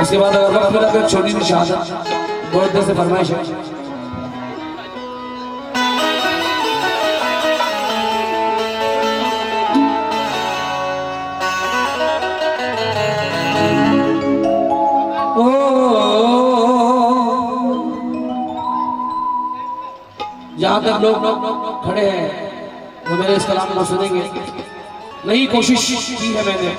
उसके बाद अगर वक्त मिला तो छोटी सी शहादत बहुत देर से फरमाइश है। जहां तक लोग खड़े हैं वो मेरे इस कलाम को सुनेंगे। नई कोशिश की है मैंने।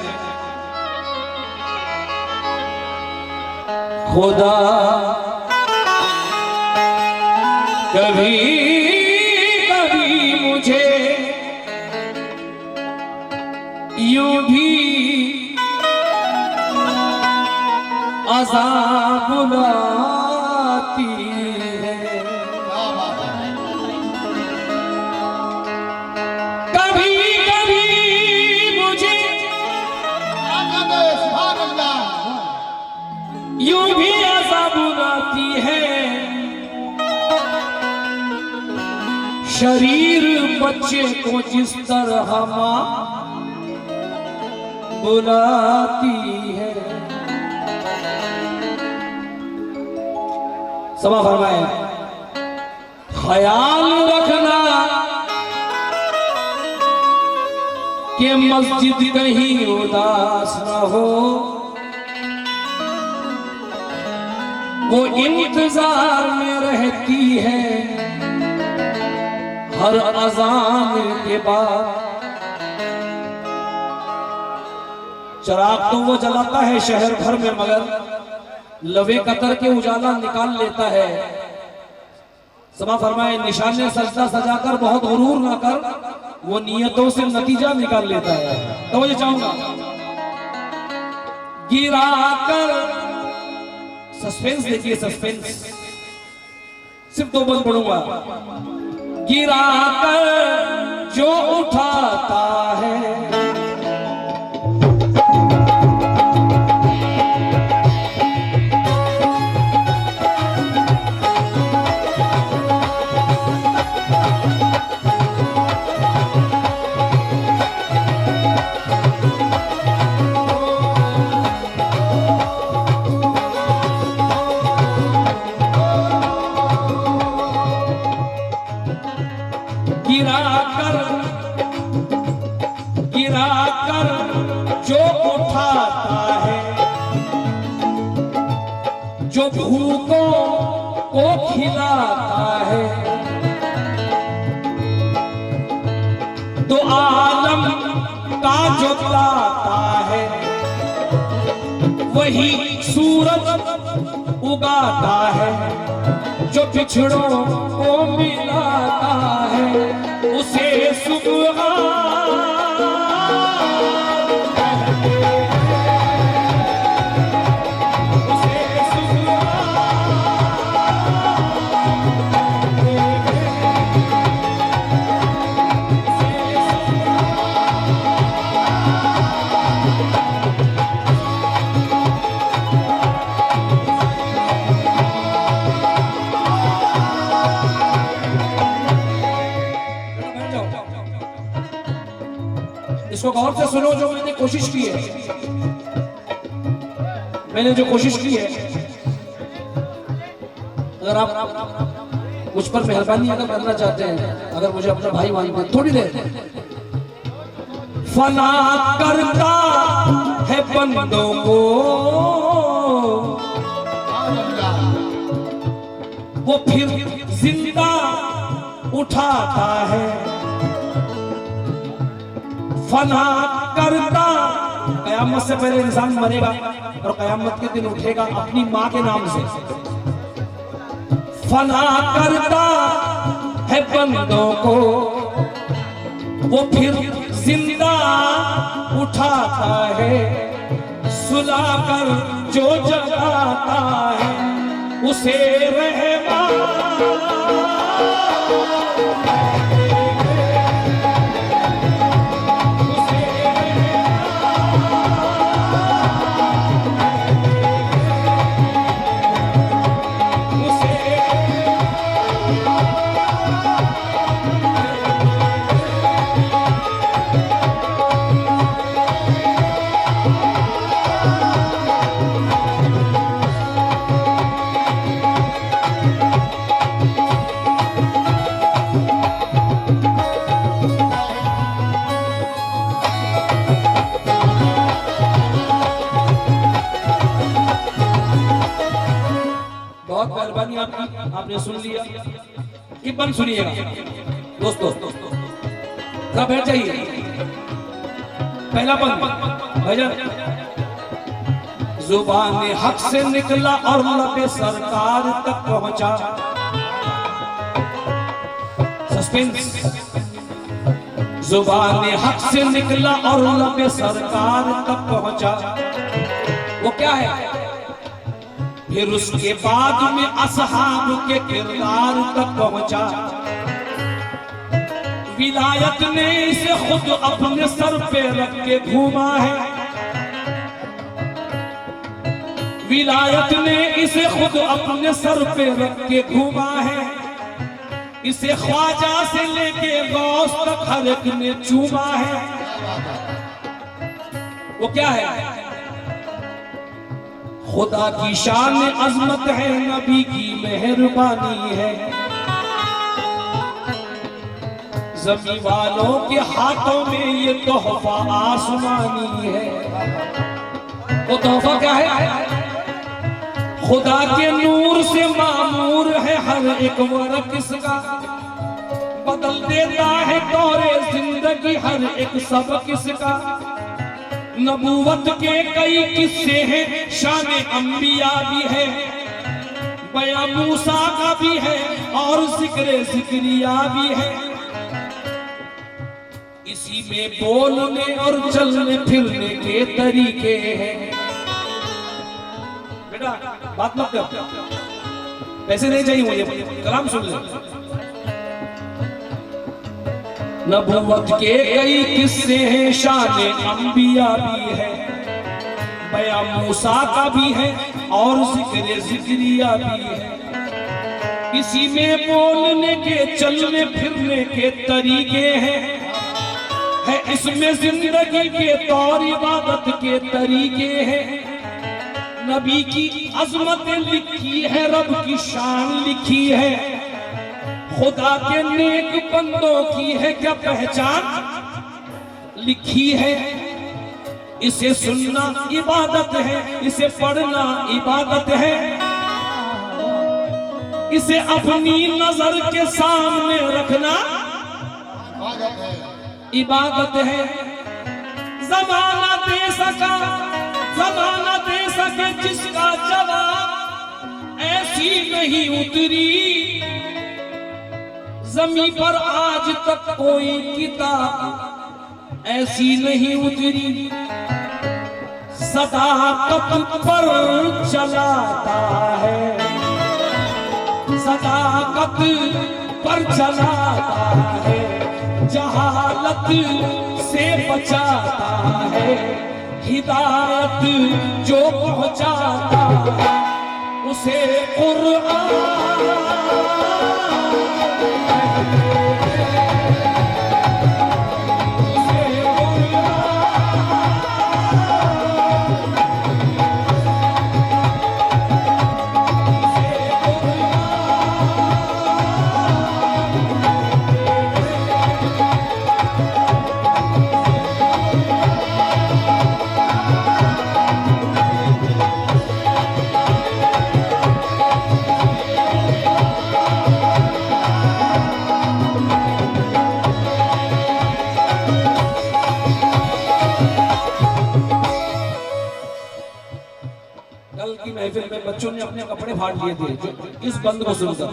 खुदा कभी कभी मुझे यूं भी अज़ाब बुलाती है, कभी कभी मुझे यूं भी अज़ाब बुलाती है। शरीर बच्चे को जिस तरह मां बुलाती है। समा फरमाए, ख्याल रखना कि मस्जिद कहीं उदास न हो, वो इंतजार में रहती है हर अजान के बाद। चिराग तो वो जलाता है शहर भर में, मगर लवे कतर के उजाला निकाल लेता है। समा फरमाए, निशाने सजदा सजाकर बहुत गुरूर ना कर, वो नियतों से नतीजा निकाल लेता है। तो मुझे चाहूंगा गिरा कर, सस्पेंस देखिए, सस्पेंस सिर्फ दो बंद पढ़ूंगा। गिरा कर जो उठाता है, गिरा कर जो उठाता है, जो भूखों को खिलाता है, तो आलम का जो लाता है, वही सूरज उगाता है। जो पिछड़ों को मिलाता है, उसे सुबह इसको गौर से सुनो। जो मैंने कोशिश की है, मैंने जो कोशिश की है, अगर आप मुझ पर मेहरबानी अगर करना चाहते हैं, अगर मुझे अपना भाई मानते हैं, थोड़ी देर फना करता है बंदों को, वो फिर जिंदा उठाता है। फना करता, कयामत से पहले इंसान मरेगा और कयामत के दिन उठेगा अपनी माँ के नाम से। फना करता है बंदों को, वो फिर जिंदा उठाता है। सुलाकर जो जगाता है, उसे रहमान की, आपने सुन लिया कि बंद सुनिएगा दोस्तों, सब बैठ जाइए। पहला बंद भजन, जुबान हक से निकला और लबे सरकार तक पहुंचा। सस्पेंस, जुबान हक से निकला और लबे सरकार तक पहुंचा। वो क्या है? फिर उसके बाद में असहाब के किरदार तक पहुंचा। विलायत ने इसे खुद अपने सर पे रख के घूमा है। विलायत ने इसे खुद अपने सर पे रख के घूमा है। इसे ख्वाजा से लेके गौस तक हर एक ने चूमा है। वो क्या है? खुदा की शान अजमत है, नबी की मेहरबानी है। ज़मीं वालों के हाथों में ये तोहफा आसमानी है। वो तोहफा क्या है? खुदा के नूर से मामूर है हर एक वर्क इसका। बदल देता है दौरे जिंदगी हर एक सबक इसका। नबूवत के कई किस्से हैं, शान अंबिया भी है, बयां मूसा का भी है और जिक्र जिक्रिया भी है। इसी में बोलने और चलने फिरने के तरीके हैं। बेटा बात मत कर, पैसे नहीं चाहिए मुझे, कलाम सुन ले। नबूवत के कई किस्से हैं, शान अंबिया भी है, बयां मूसा का भी है और जिक्र जिक्रिया भी है। इसी में बोलने के चलने फिरने के तरीके हैं, है इसमें जिंदगी के तौर इबादत के तरीके हैं। नबी की अजमत लिखी है, रब की शान लिखी है, खुदा के नेक बंदों की है क्या पहचान लिखी है। इसे सुनना इबादत है, इसे पढ़ना इबादत है, इसे अपनी नजर के सामने रखना इबादत है। ज़माना दे सका, ज़माना दे सके जिसका जवाब, ऐसी नहीं उतरी ज़मीं पर आज तक कोई किताब, ऐसी नहीं उतरी। सदाकत पर चलाता है, सदाकत पर चलाता है, जहालत से बचाता है, हिदायत जो पहुंचाता है उसे कुरान। में बच्चों ने अपने कपड़े फाड़ लिए थे जो इस बंद को सुनकर।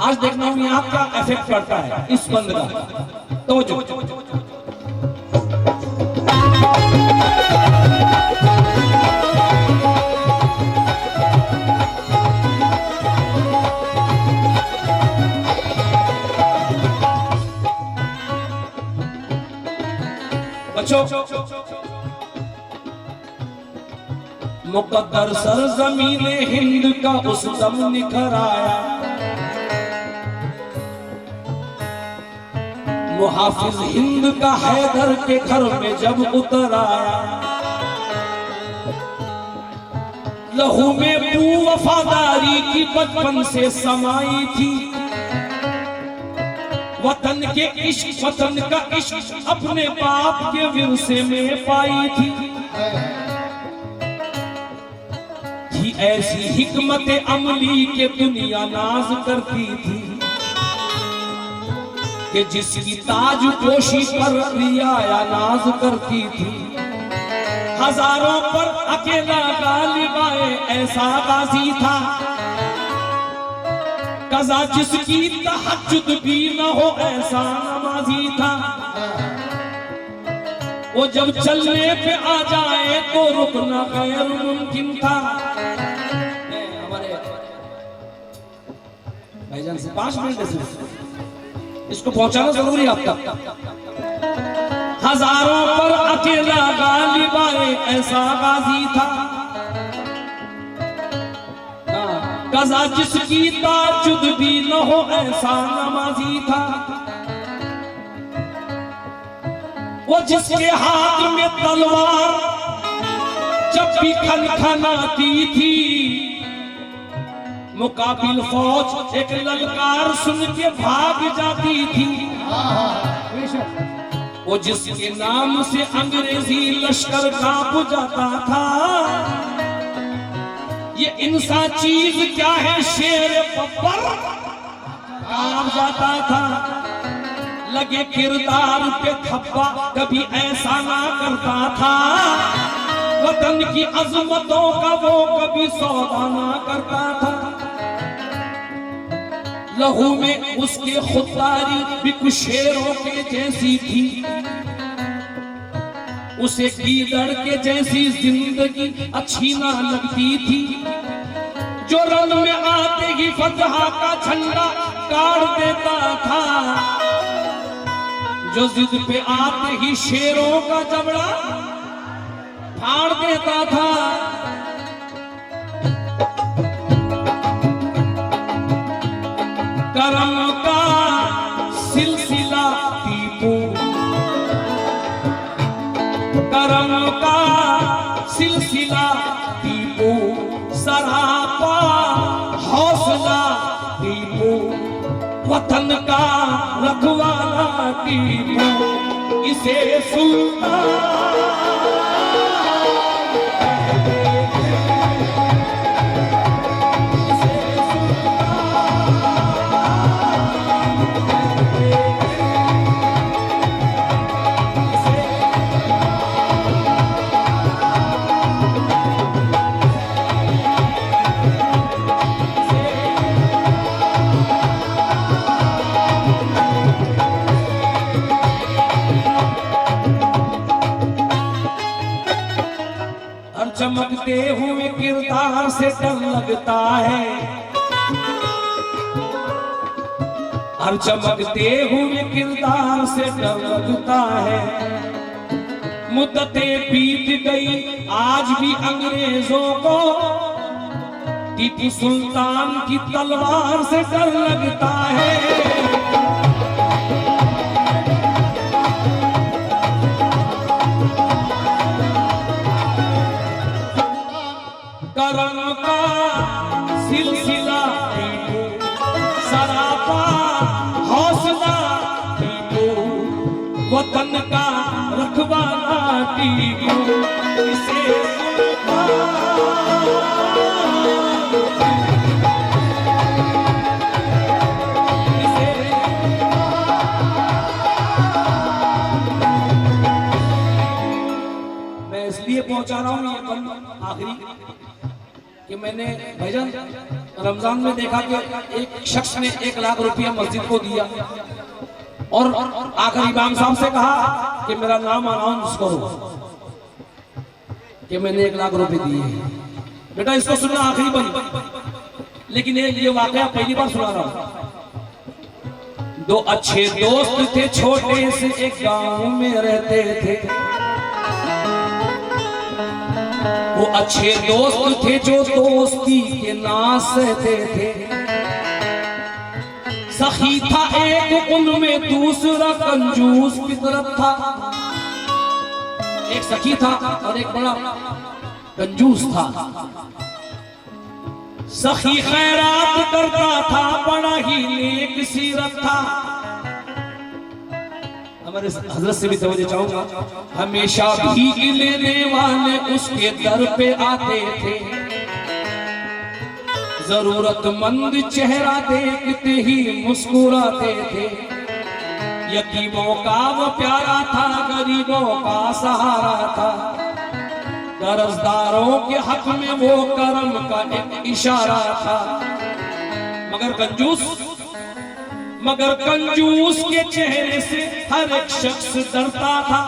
आज देखना हूं यहाँ क्या इफेक्ट पड़ता है इस बंद का। तो जो बच्चों, मुकद्दर सरज़मीने हिंद का उस दम निखर आया, मुहाफिज हिंद का हैदर के घर में जब उतर आया। लहू में बू वफादारी की बचपन से समाई थी, वतन के इश्क, वतन का इश्क अपने बाप के विरसे में पाई थी ऐसी हिकमत अमली के दुनिया नाज करती थी कि जिसकी ताज पोशी पर रियाया नाज करती थी। हजारों पर अकेला गालिब आए ऐसा गाजी था, कज़ा जिसकी तहज्जुद भी न हो ऐसा नमाजी था। वो जब चलने पे आ जाए तो रुकना गैर मुमकिन था। हमारे भाईजान से 5 मिनट से इसको पहुंचाना जरूरी है आपका। हजारों पर अकेला गालिब आए ऐसा गाजी था, कज़ा जिसकी ताजुद भी न हो ऐसा नमाजी था। वो जिसके हाथ में तलवार जब भी खनखनाती थी, मुकाबिल फौज एक ललकार सुन के भाग जाती थी। वो जिसके नाम से अंग्रेजी लश्कर कांप जाता था, ये इंसान चीज क्या है शेर बब्बर कांप जाता था। लगे किरदार पे थप्पा कभी ऐसा ना करता था, वतन की अजमतों का वो कभी सौदा ना करता था। लहू में उसके खुददारी भी कुछ शेरों के जैसी थी, उसे गीदड़ के जैसी जिंदगी अच्छी ना लगती थी। जो रन में आते ही फतहा का झंडा गाड़ देता था, जो जिद पे आते ही शेरों का जबड़ा फाड़ देता था। करम का सिलसिला टीपू, करम का सिलसिला टीपू, सरापा हौसला टीपू, वतन का रखवाला टीपू, इसे सुल्तान चमकते हुए किरदार से डर लगता है, हर चमकते हुए किरदार से डर लगता है। मुद्दतें बीत गई आज भी अंग्रेजों को, टीपू सुल्तान की तलवार से डर लगता है। करम का सिलसिला टीपू, सरापा हौसला टीपू, वतन का रखवाला टीपू, इसे मैं इसलिए पहुंचा रहा हूं ये पल आखिरी कि मैंने भाईजान रमजान में देखा कि एक शख्स ने 1 लाख रुपया मस्जिद को दिया और आखिर इमाम साहब से कहा कि मेरा नाम अनाउंस करो कि मैंने 1 लाख रुपए दिए। बेटा इसको सुनना आखिरी बंद, लेकिन ये वाकया पहली बार सुना रहा हूं। 2 अच्छे दोस्त थे, छोटे से एक गांव में रहते थे। वो अच्छे दोस्त थे जो दोस्ती के नाज सहते थे। सखी था एक उनमें, दूसरा कंजूस फितरत था। एक सखी था और एक बड़ा कंजूस था। सखी खैरात करता था, बड़ा ही नेक सीरत था। हमारे हजरत से भी तवज्जो चाहूंगा, हमेशा भीख लेने वाले उसके दर पे आते थे। जरूरतमंद चेहरा देखते ही मुस्कुराते थे। यतीमों का वो प्यारा था, गरीबों का सहारा था। कर्जदारों के हक में वो करम का एक इशारा था। मगर कंजूस के चेहरे से हर एक शख्स डरता था।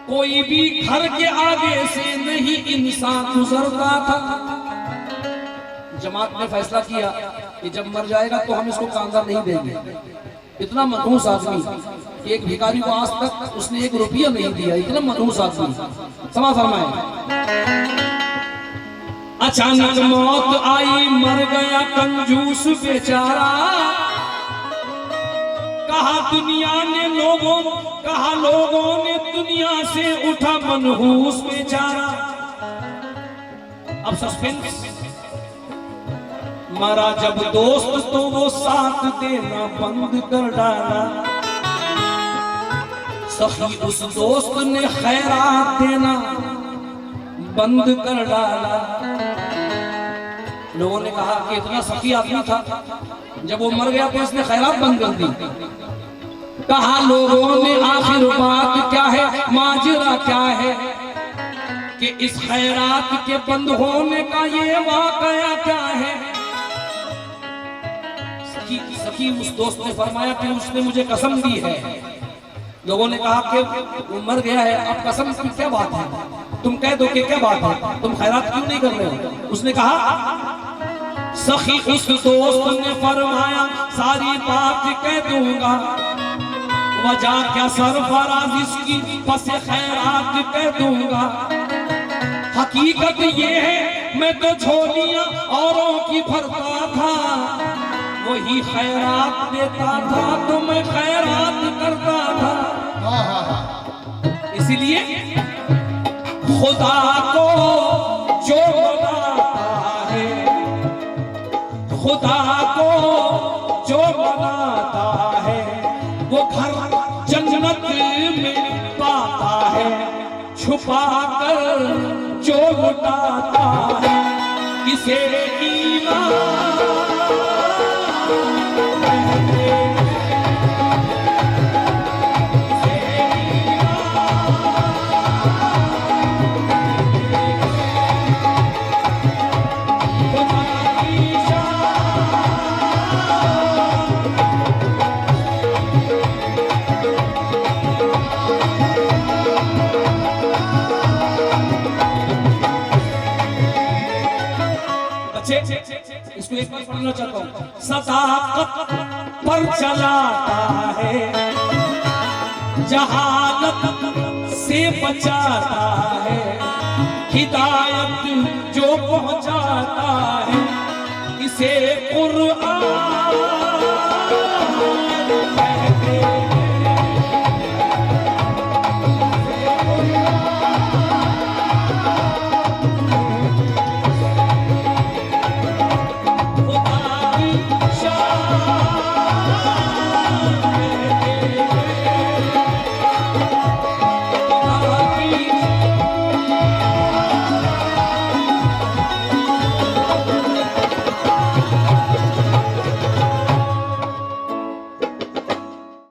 कोई भी घर के आगे से नहीं इंसान गुजरता था। जमात ने फैसला किया कि जब मर जाएगा तो हम इसको कांदा नहीं देंगे। इतना मनहूस आदमी, एक भिखारी को आज तक उसने 1 रुपया नहीं दिया, इतना मनहूस आदमी। समा फरमाए, अचानक मौत आई, मर गया कंजूस बेचारा। कहा लोगों ने दुनिया से उठा मनहूस बेचारा। अब सस्पेंस, मरा जब दोस्त तो वो साथ देना बंद कर डाला। सखी उस दोस्त ने खैरात देना बंद कर डाला। लोगों ने कहा कि इतना सखी आदमी था, जब वो मर गया तो इसने खैरात बंद कर दी। कहा लोगों ने आखिर बात क्या है, माजरा क्या है, कि इस खैरात के बंद होने का ये वाकया क्या है। सखी उस दोस्त ने फरमाया कि उसने मुझे कसम दी है। लोगों ने कहा कि वो मर गया है, अब कसम की क्या बात है, तुम कह दो कि क्या बात है, तुम खैरात क्यों नहीं कर रहे हो। उसने कहा, सखी उस दोस्त ने फरमाया सारी बात कह दूंगा, वजह क्या सरफराज इसकी बस खैरात कह दूंगा। हकीकत ये है मैं तो झोलियां औरों की भरता था, वही खैरात देता था तो मैं खैरात करता था। इसीलिए खुदा को जो मनाता है, खुदा को जो मनाता है, वो घर जन्नत में पाता है। छुपा कर जो लुटाता है, इसे ईमान इसको एक बार पढ़ना चाहता हूँ। सदाकत पर चलाता है, जहालत से बचाता है, हिदायत जो पहुंचाता है, इसे कुरान